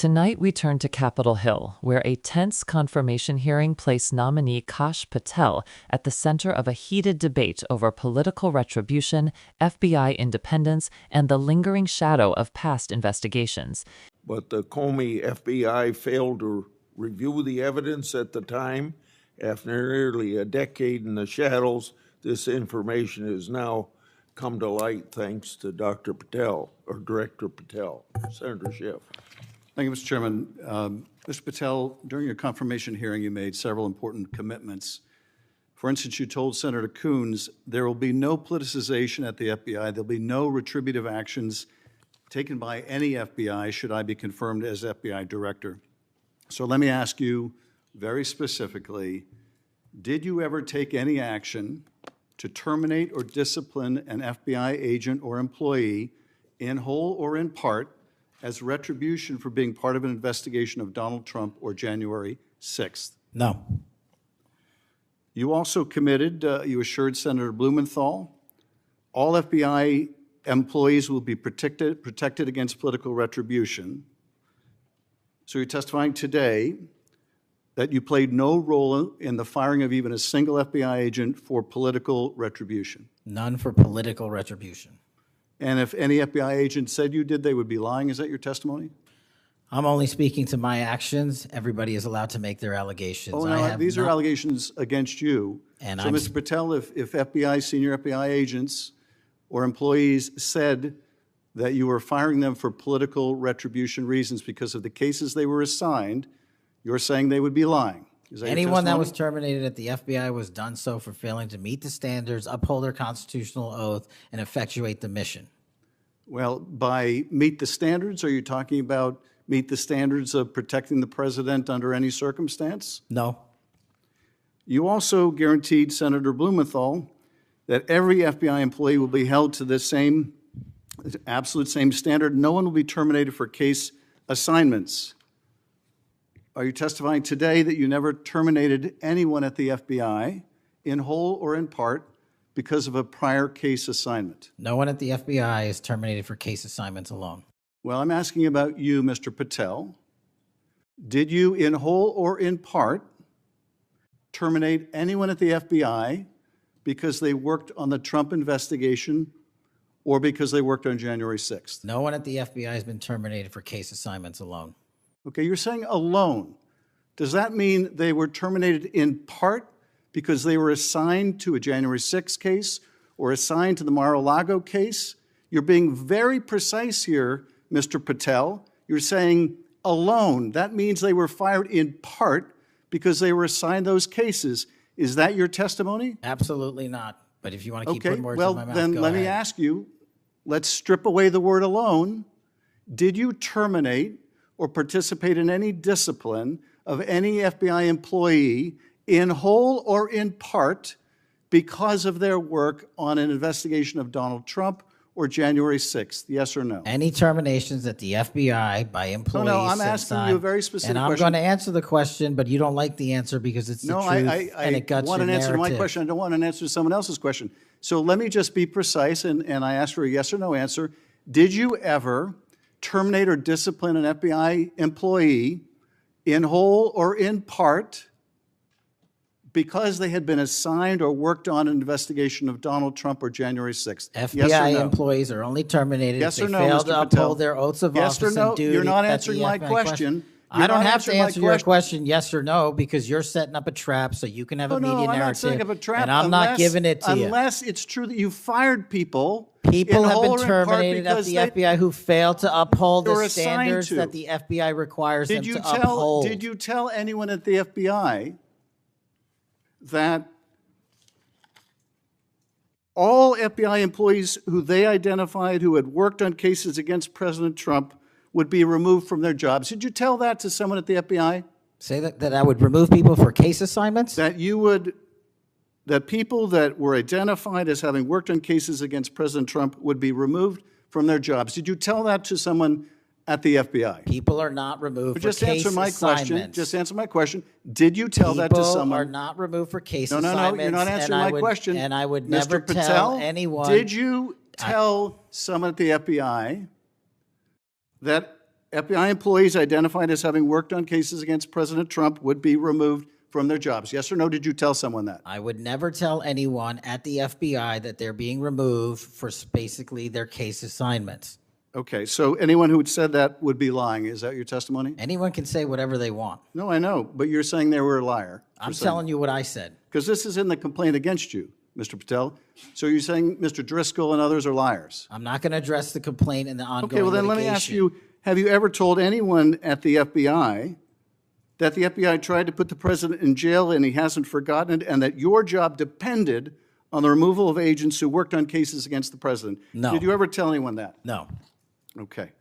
Tonight we turn to Capitol Hill, where a tense confirmation hearing placed nominee Kash Patel at the center of a heated debate over political retribution, FBI independence, and the lingering shadow of past investigations. But the Comey FBI failed to review the evidence at the time. After nearly a decade in the shadows, this information has now come to light thanks to Dr. Patel, or Director Patel. Senator Schiff. Thank you, Mr. Chairman. Mr. Patel, during your confirmation hearing, you made several important commitments. For instance, you told Senator Coons there will be no politicization at the FBI. There'll be no retributive actions taken by any FBI should I be confirmed as FBI director. So let me ask you very specifically, did you ever take any action to terminate or discipline an FBI agent or employee in whole or in part as retribution for being part of an investigation of Donald Trump or January 6th? No. You also committed, you assured Senator Blumenthal, all FBI employees will be protected against political retribution. So you're testifying today that you played no role in the firing of even a single FBI agent for political retribution. None for political retribution. And if any FBI agent said you did, they would be lying. Is that your testimony? I'm only speaking to my actions. Everybody is allowed to make their allegations. Oh, no, these are allegations against you. And so, Mr. Patel, if FBI, senior FBI agents or employees said that you were firing them for political retribution reasons because of the cases they were assigned, you're saying they would be lying. Is that anyone that was terminated at the FBI was done so for failing to meet the standards, uphold their constitutional oath, and effectuate the mission. Well, by meet the standards, are you talking about meet the standards of protecting the president under any circumstance? No. You also guaranteed Senator Blumenthal that every FBI employee will be held to the same, absolute same standard. No one will be terminated for case assignments. Are you testifying today that you never terminated anyone at the FBI in whole or in part because of a prior case assignment? No one at the FBI is terminated for case assignments alone. Well, I'm asking about you, Mr. Patel. Did you, in whole or in part, terminate anyone at the FBI because they worked on the Trump investigation or because they worked on January 6th? No one at the FBI has been terminated for case assignments alone. Okay, you're saying alone. Does that mean they were terminated in part because they were assigned to a January 6th case or assigned to the Mar-a-Lago case? You're being very precise here, Mr. Patel. You're saying alone. That means they were fired in part because they were assigned those cases. Is that your testimony? Absolutely not. But if you want to keep putting words in my mouth, then let me ask you, let's strip away the word alone. Did you terminate or participate in any discipline of any FBI employee in whole or in part because of their work on an investigation of Donald Trump or January 6th? Yes or no? Any terminations at the FBI by employees. No, I'm asking you a very specific question. And I'm going to answer the question, but you don't like the answer because it's the truth and it guts your narrative. I want an answer to my question. I don't want an answer to someone else's question. So let me just be precise, and I ask for a yes or no answer. Did you ever terminate or discipline an FBI employee in whole or in part because they had been assigned or worked on an investigation of Donald Trump or January 6th? FBI employees are only terminated if they fail to uphold their oaths of office and duty. You're not answering my question. I don't have to answer your question yes or no because you're setting up a trap so you can have a media narrative. I'm not setting up a trap. And I'm not giving it to you. Unless it's true that you fired people. People have been terminated at the FBI who failed to uphold the standards that the FBI requires them to uphold. Did you tell anyone at the FBI that all FBI employees who they identified who had worked on cases against President Trump would be removed from their jobs? Did you tell that to someone at the FBI? Say that I would remove people for case assignments? That people that were identified as having worked on cases against President Trump would be removed from their jobs. Did you tell that to someone at the FBI? People are not removed for case assignments. Just answer my question. Did you tell that to someone? People are not removed for case assignments. No, you're not answering my question. And I would never tell anyone. Did you tell someone at the FBI that FBI employees identified as having worked on cases against President Trump would be removed from their jobs. Yes or no, did you tell someone that? I would never tell anyone at the FBI that they're being removed for basically their case assignments. Okay, so anyone who had said that would be lying. Is that your testimony? Anyone can say whatever they want. No, I know, but you're saying they were a liar. I'm telling you what I said. Because this is in the complaint against you, Mr. Patel. So you're saying Mr. Driscoll and others are liars? I'm not going to address the complaint and the ongoing Okay, well then let me ask you, have you ever told anyone at the FBI that the FBI tried to put the president in jail and he hasn't forgotten it, and that your job depended on the removal of agents who worked on cases against the president? No. Did you ever tell anyone that? No. Okay.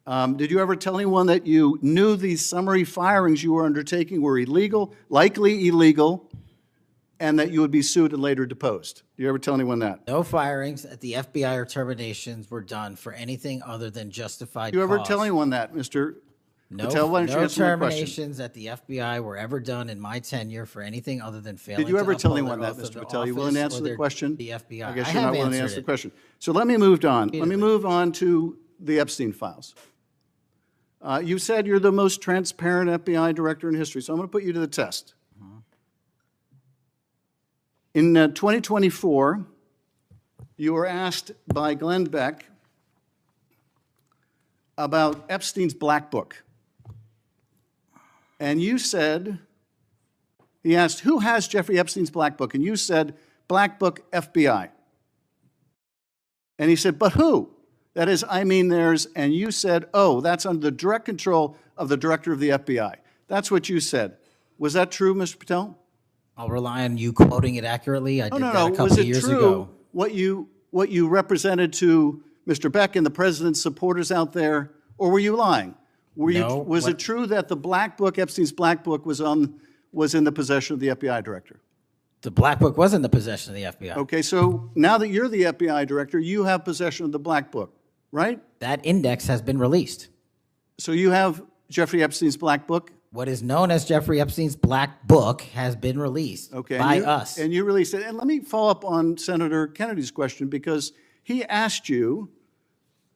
Did you ever tell anyone that you knew these summary firings you were undertaking were illegal, likely illegal, and that you would be sued and later deposed? Did you ever tell anyone that? No firings at the FBI or terminations were done for anything other than justified Did you ever cause. tell anyone that, Mr. No, Patel? Why don't you no answer my question? terminations at the FBI were ever done in my tenure for anything other than failing Did you ever to tell uphold anyone their that, oath of Mr. the Patel? Are you willing to office answer or the question? The FBI. I guess I you're have not willing to answered answer the it. question. So let me move on. Let me Repeatedly. move on to the Epstein files. You said you're the most transparent FBI director in history, so I'm going to put you to the test. In 2024, you were asked by Glenn Beck about Epstein's Black Book. And you said, he asked, who has Jeffrey Epstein's Black Book? And you said, Black Book, FBI. And he said, but who? That is, I mean theirs. And you said, oh, that's under the direct control of the director of the FBI. That's what you said. Was that true, Mr. Patel? I'll rely on you quoting it accurately. I did that a couple Was of it years true ago. what you represented to Mr. Beck and the president's supporters out there, or were you lying? No, Was it true that the Black Book, Epstein's Black Book, was in the possession of the FBI director? The Black Book was in the possession of the FBI. Okay, so now that you're the FBI director, you have possession of the Black Book, right? That index has been released. So you have Jeffrey Epstein's Black Book? What is known as Jeffrey Epstein's Black Book has been released by us. And you released it. And let me follow up on Senator Kennedy's question, because he asked you,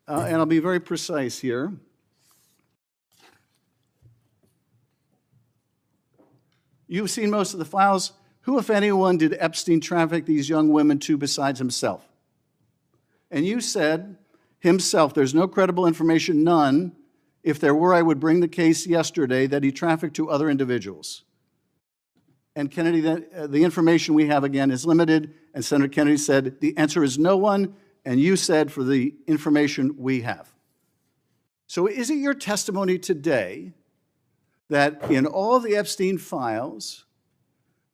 and I'll be very precise here. You've seen most of the files. Who, if anyone, did Epstein traffic these young women to besides himself? And you said, himself. There's no credible information, none. If there were, I would bring the case yesterday that he trafficked to other individuals. And Kennedy, the information we have, again, is limited. And Senator Kennedy said, the answer is no one. And you said, for the information we have. So is it your testimony today that in all the Epstein files,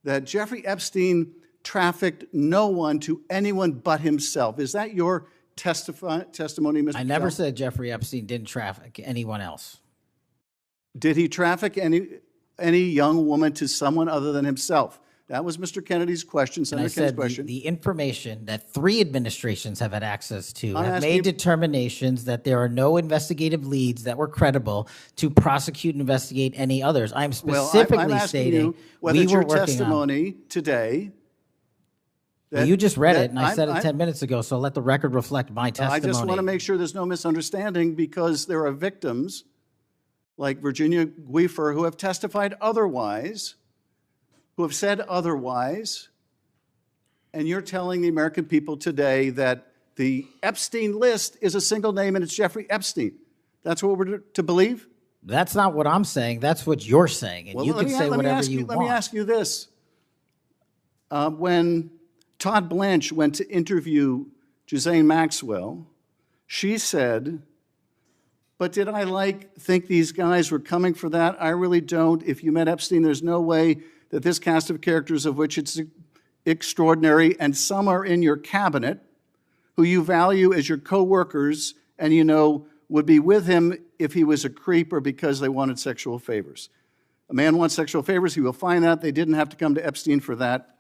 that Jeffrey Epstein trafficked no one to anyone but himself? Is that your testimony, Mr. I never Patel? said Jeffrey Epstein didn't traffic anyone else. Did he traffic any young woman to someone other than himself? That was Mr. Kennedy's question, And I Senator Kennedy's said question. the information that 3 administrations have had access to I'm have asking made you- determinations that there are no investigative leads that were credible to prosecute and investigate any others. I'm specifically I'm asking stating you whether we it's were your working on. testimony today. Well, you just read that it, and I said it 10 minutes ago, so let the record reflect my I testimony. just want to make sure there's no misunderstanding, because there are victims like Virginia Guifer who have testified otherwise, who have said otherwise, and you're telling the American people today that the Epstein list is a single name and it's Jeffrey Epstein. That's what we're to believe? That's not what I'm saying. That's what you're saying, and you can say whatever you Let want. me ask you this. When Todd Blanche went to interview Ghislaine Maxwell, she said, but did I think these guys were coming for that? I really don't. If you met Epstein, there's no way that this cast of characters, of which it's extraordinary, and some are in your cabinet, who you value as your co-workers, and you know would be with him if he was a creep or because they wanted sexual favors. A man wants sexual favors, he will find that. They didn't have to come to Epstein for that.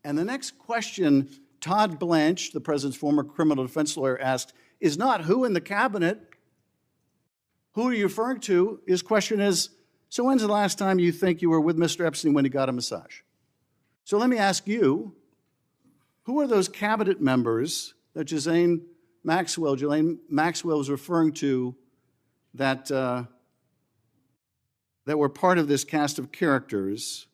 And the next question Todd Blanche, the president's former criminal defense lawyer, asked is not who in the cabinet, who are you referring to? His question is, so when's the last time you think you were with Mr. Epstein when he got a massage? So let me ask you, who are those cabinet members that Ghislaine Maxwell was referring to that were part of this cast of characters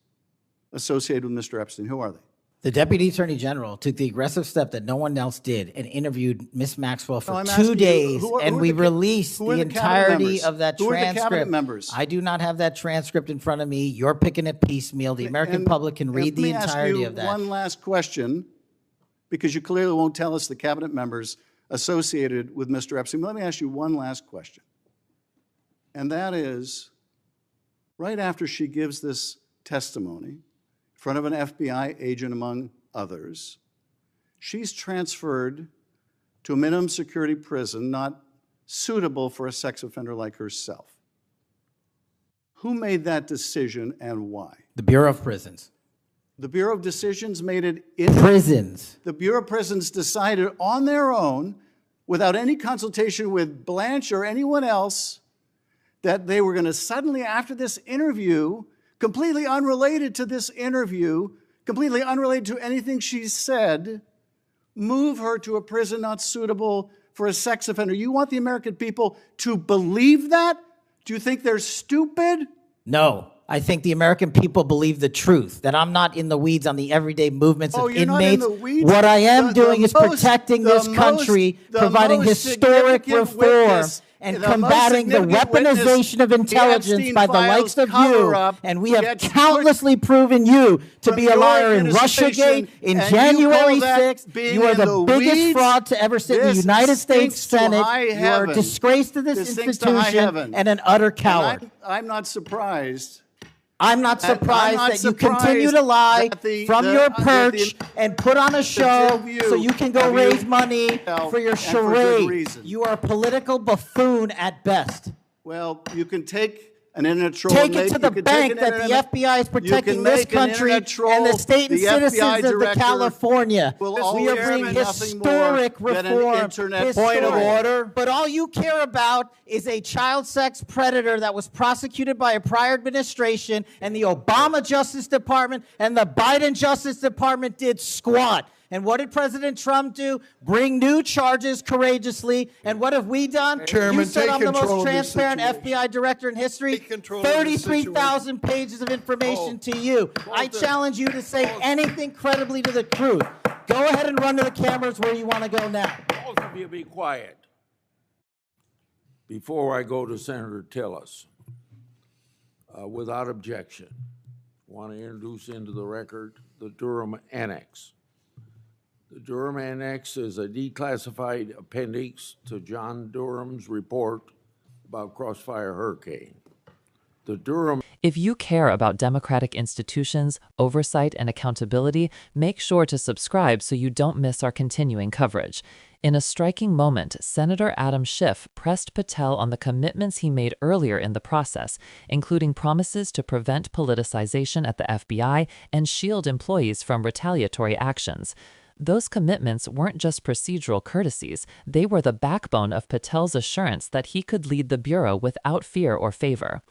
associated with Mr. Epstein? Who are they? The Deputy Attorney General took the aggressive step that no one else did and interviewed Miss Maxwell for I'm 2 asking you, days, who are and the we ca- released who are the the cabinet entirety members? of that Who are the cabinet transcript. members? I do not have that transcript in front of me. You're picking it piecemeal. The American And- public can read the entirety of Let me that. ask you one last question, because you clearly won't tell us the cabinet members associated with Mr. Epstein. Let me ask you one last question. And that is, right after she gives this testimony in front of an FBI agent, among others, she's transferred to a minimum security prison not suitable for a sex offender like herself. Who made that decision and why? The Bureau of Prisons. The Bureau of Decisions made it in Prisons. the Bureau of Prisons decided on their own, without any consultation with Blanche or anyone else, that they were going to suddenly, after this interview, completely unrelated to this interview, completely unrelated to anything she said, move her to a prison not suitable for a sex offender. You want the American people to believe that? Do you think they're stupid? No. I think the American people believe the truth, that I'm not in the weeds on the everyday movements of you're not in inmates. the weeds? What I am The doing is most- protecting the this most- country, the providing most historic significant reform, witness- and the most combating the significant witness, weaponization of the intelligence Epstein by the likes files of you. cover-up And we have gets countlessly proven you to from be a your liar in administration, Russiagate, in and you January call that 6th. being You are in the the biggest weeds? fraud to ever sit in the This United States stinks to Senate. high You are a heaven. disgrace to this This stinks to high institution heaven. and an utter And coward. I'm not surprised. I'm not surprised not that you continue to surprised lie that the- from the- your that the- perch and put on a show view so you can go of you raise money for your and for good charade. reason. You are a political buffoon at best. Well, you can take an internet troll. Take and it make- to you the can take bank an that the internet- FBI is you protecting can this make an country internet troll. and the state and The FBI citizens of the director California. will We always are be bringing nothing historic more than an reform. internet Point of troll. order. But all you care about is a child sex predator that was prosecuted by a prior administration, and the Obama Justice Department and the Biden Justice Department did squat. And what did President Trump do? Bring new charges courageously. And what have we done? Chairman, You said take I'm the control most of this transparent situation. FBI director in history. Take control of this 33,000 pages of information to you. I challenge you to say anything credibly to the truth. Go ahead and run to the cameras where you want to go now. Both of you be quiet. Before I go to Senator Tillis, without objection, I want to introduce into the record the Durham Annex. The Durham Annex is a declassified appendix to John Durham's report about Crossfire Hurricane. The Durham If you care about democratic institutions, oversight, and accountability, make sure to subscribe so you don't miss our continuing coverage. In a striking moment, Senator Adam Schiff pressed Patel on the commitments he made earlier in the process, including promises to prevent politicization at the FBI and shield employees from retaliatory actions. Those commitments weren't just procedural courtesies, they were the backbone of Patel's assurance that he could lead the Bureau without fear or favor.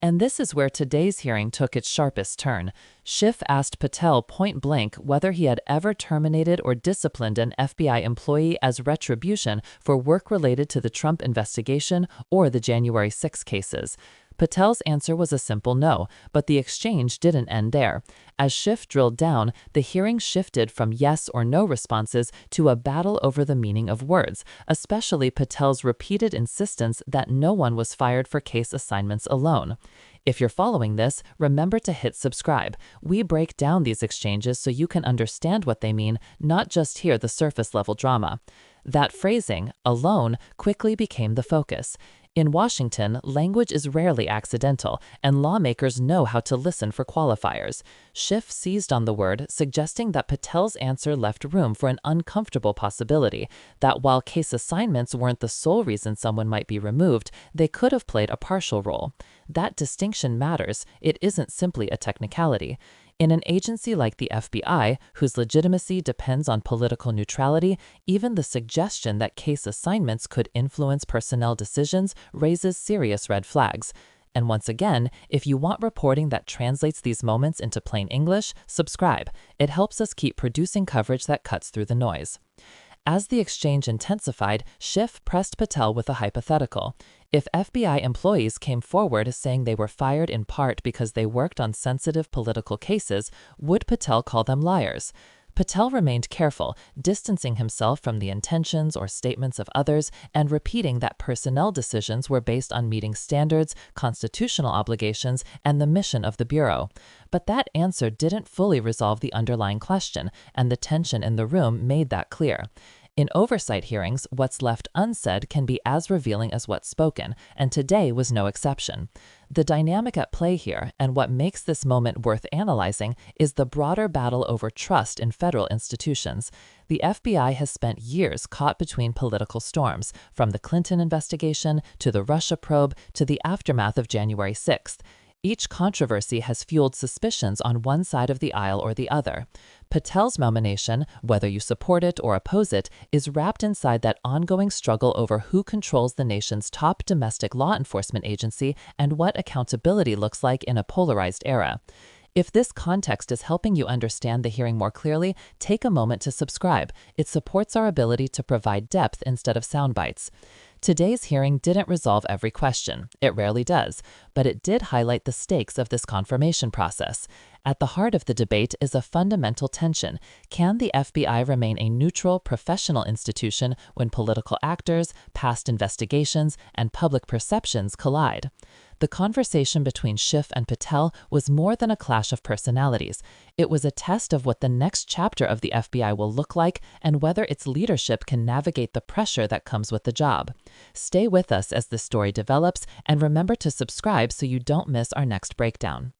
And this is where today's hearing took its sharpest turn. Schiff asked Patel point blank whether he had ever terminated or disciplined an FBI employee as retribution for work related to the Trump investigation or the January 6 cases. Patel's answer was a simple no, but the exchange didn't end there. As Schiff drilled down, the hearing shifted from yes or no responses to a battle over the meaning of words, especially Patel's repeated insistence that no one was fired for case assignments alone. If you're following this, remember to hit subscribe. We break down these exchanges so you can understand what they mean, not just hear the surface-level drama. That phrasing, alone, quickly became the focus. In Washington, language is rarely accidental, and lawmakers know how to listen for qualifiers. Schiff seized on the word, suggesting that Patel's answer left room for an uncomfortable possibility, that while case assignments weren't the sole reason someone might be removed, they could have played a partial role. That distinction matters. It isn't simply a technicality. In an agency like the FBI, whose legitimacy depends on political neutrality, even the suggestion that case assignments could influence personnel decisions raises serious red flags. And once again, if you want reporting that translates these moments into plain English, subscribe. It helps us keep producing coverage that cuts through the noise. As the exchange intensified, Schiff pressed Patel with a hypothetical. If FBI employees came forward saying they were fired in part because they worked on sensitive political cases, would Patel call them liars? Patel remained careful, distancing himself from the intentions or statements of others and repeating that personnel decisions were based on meeting standards, constitutional obligations, and the mission of the Bureau. But that answer didn't fully resolve the underlying question, and the tension in the room made that clear. In oversight hearings, what's left unsaid can be as revealing as what's spoken, and today was no exception. The dynamic at play here, and what makes this moment worth analyzing, is the broader battle over trust in federal institutions. The FBI has spent years caught between political storms, from the Clinton investigation to the Russia probe to the aftermath of January 6th. Each controversy has fueled suspicions on one side of the aisle or the other. Patel's nomination, whether you support it or oppose it, is wrapped inside that ongoing struggle over who controls the nation's top domestic law enforcement agency and what accountability looks like in a polarized era. If this context is helping you understand the hearing more clearly, take a moment to subscribe. It supports our ability to provide depth instead of sound bites. Today's hearing didn't resolve every question. It rarely does, but it did highlight the stakes of this confirmation process. At the heart of the debate is a fundamental tension. Can the FBI remain a neutral, professional institution when political actors, past investigations, and public perceptions collide? The conversation between Schiff and Patel was more than a clash of personalities. It was a test of what the next chapter of the FBI will look like and whether its leadership can navigate the pressure that comes with the job. Stay with us as the story develops, and remember to subscribe so you don't miss our next breakdown.